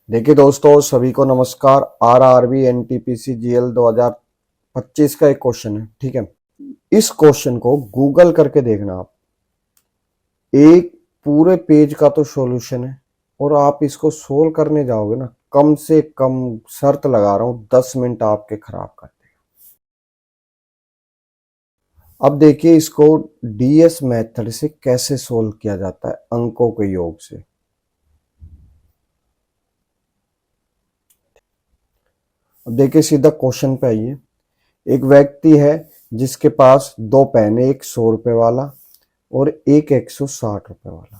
देखिए दोस्तों, सभी को नमस्कार। आरआरबी एनटीपीसी जीएल 2025 का एक क्वेश्चन है। ठीक है, इस क्वेश्चन को गूगल करके देखना आप। एक पूरे पेज का तो सॉल्यूशन है और आप इसको सोल्व करने जाओगे ना, कम से कम शर्त लगा रहा हूं 10 मिनट आपके खराब कर देगा। अब देखिए इसको डीएस मेथड से कैसे सोल्व किया जाता है, अंकों के योग से। अब देखिए सीधा क्वेश्चन पे आइए। एक व्यक्ति है जिसके पास दो पेन है, एक 100 रुपए वाला और एक 160 रुपए वाला।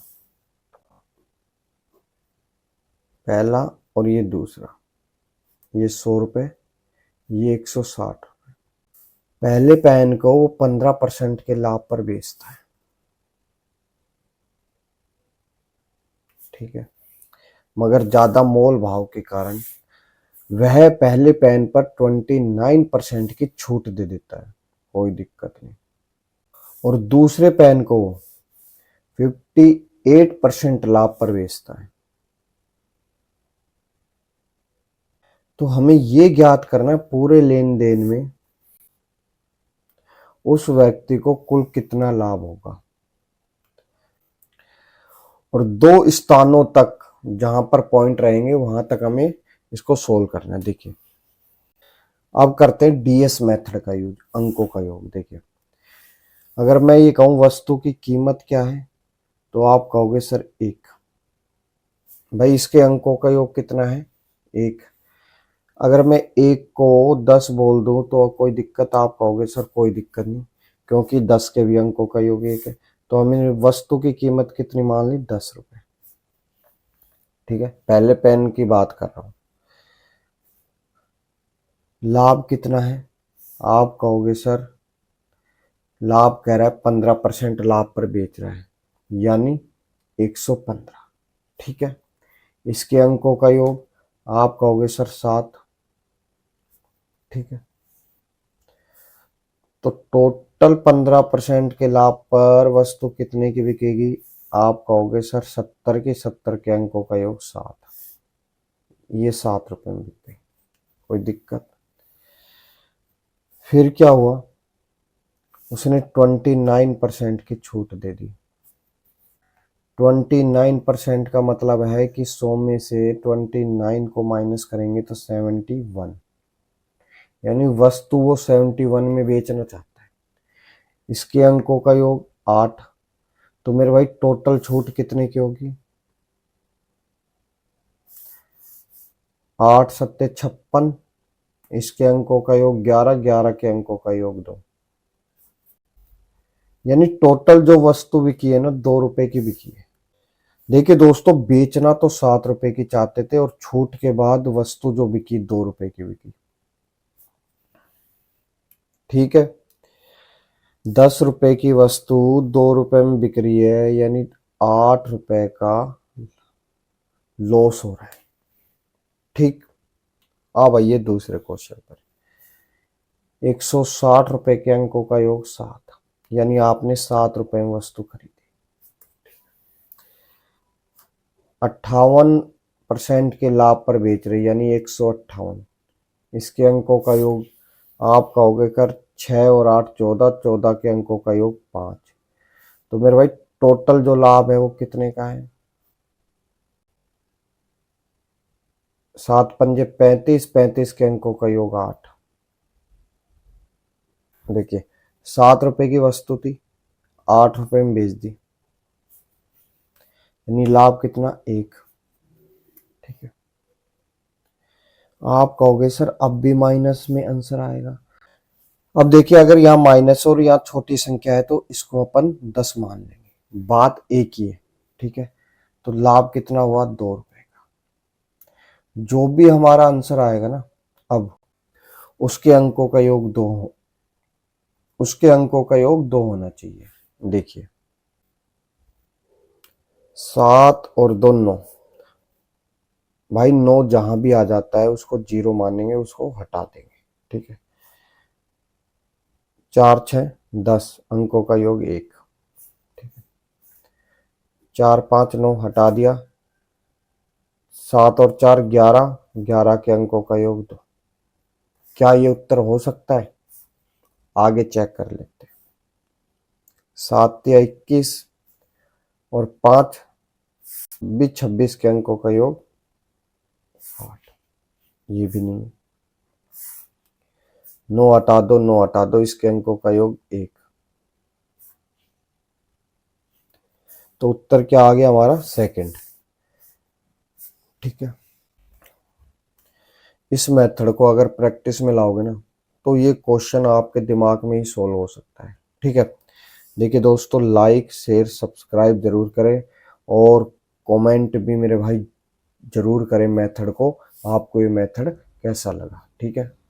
पहला और ये दूसरा, ये 100 रुपए, ये 160 रुपए। पहले पेन को वो 15% के लाभ पर बेचता है। ठीक है, मगर ज्यादा मोल भाव के कारण वह पहले पेन पर 29% की छूट दे देता है, कोई दिक्कत नहीं। और दूसरे पेन को 58% लाभ पर बेचता है। तो हमें ये ज्ञात करना है पूरे लेन देन में उस व्यक्ति को कुल कितना लाभ होगा। और दो स्थानों तक जहां पर पॉइंट रहेंगे वहां तक हमें इसको सोल्व करना है। देखिए अब करते हैं डीएस मेथड का यूज, अंकों का योग। देखिए अगर मैं ये कहूं वस्तु की कीमत क्या है, तो आप कहोगे सर 1। भाई इसके अंकों का योग कितना है, 1। अगर मैं 1 को 10 बोल दूं तो कोई दिक्कत, आप कहोगे सर कोई दिक्कत नहीं, क्योंकि 10 के भी अंकों का योग 1 है। तो हमने वस्तु की कीमत कितनी मान ली, 10 रुपए। ठीक है, पहले पेन की बात कर रहा हूं। लाभ कितना है, आप कहोगे सर लाभ कह रहा है 15% लाभ पर बेच रहा है, यानी 115। ठीक है, इसके अंकों का योग आप कहोगे सर 7। ठीक है, तो टोटल 15% के लाभ पर वस्तु कितने की बिकेगी, आप कहोगे सर 70 की। 70 के अंकों का योग 7, ये 7 रुपए में बिक गई, कोई दिक्कत। फिर क्या हुआ, उसने 29% की छूट दे दी। 29% का मतलब है कि 100 में से 29 को माइनस करेंगे तो 71, यानी वस्तु वो 71 में बेचना चाहता है। इसके अंकों का योग 8। तो मेरे भाई टोटल छूट कितने की होगी, 8 सत्ते 56। इसके अंकों का योग 11, 11 के अंकों का योग 2, यानी टोटल जो वस्तु बिकी है ना 2 रुपए की बिकी है। देखिए दोस्तों, बेचना तो 7 रुपए की चाहते थे और छूट के बाद वस्तु जो बिकी 2 रुपए की बिकी। ठीक है, 10 रुपए की वस्तु 2 रुपए में बिक रही है, यानी 8 रुपए का लॉस हो रहा है। ठीक, अब आइए दूसरे क्वेश्चन पर। 160 रुपए के अंकों का योग 7, यानी आपने 7 रुपए में वस्तु खरीदी। 58% के लाभ पर बेच रही, यानी 158। इसके अंकों का योग आप कहोगे कर 6 और 8 14, 14 के अंकों का योग 5। तो मेरे भाई टोटल जो लाभ है वो कितने का है, 7 पंजे 35, 35 के अंकों का योग 8। देखिए 7 रुपए की वस्तु थी, 8 रुपए में बेच दी, यानी लाभ कितना, 1। ठीक है, आप कहोगे सर अब भी माइनस में आंसर आएगा। अब देखिए अगर यहाँ माइनस और यहाँ छोटी संख्या है तो इसको अपन 10 मान लेंगे, बात एक ही है। ठीक है, तो लाभ कितना हुआ, 2 रुपए का। जो भी हमारा आंसर आएगा ना, अब उसके अंकों का योग 2 हो, उसके अंकों का योग 2 होना चाहिए। देखिए 7 और 2 9, भाई 9 जहां भी आ जाता है उसको 0 मानेंगे, उसको हटा देंगे। ठीक है, 4 6 10, अंकों का योग 1। ठीक है, 4 5 9 हटा दिया, 7 और 4 11, 11 के अंकों का योग 2। क्या ये उत्तर हो सकता है? आगे चेक कर लेते हैं। 7 या 21 और 5 भी 26 के अंकों का योग 8। ये भी नहीं। 9 हटा दो, 9 हटा दो, इसके अंकों का योग 1। तो उत्तर क्या आ गया हमारा? सेकंड। ठीक है। इस मेथड को अगर प्रैक्टिस में लाओगे ना तो ये क्वेश्चन आपके दिमाग में ही सोल्व हो सकता है। ठीक है। देखिए दोस्तों, लाइक शेयर सब्सक्राइब जरूर करें और कमेंट भी मेरे भाई जरूर करें मेथड को, आपको ये मेथड कैसा लगा। ठीक है।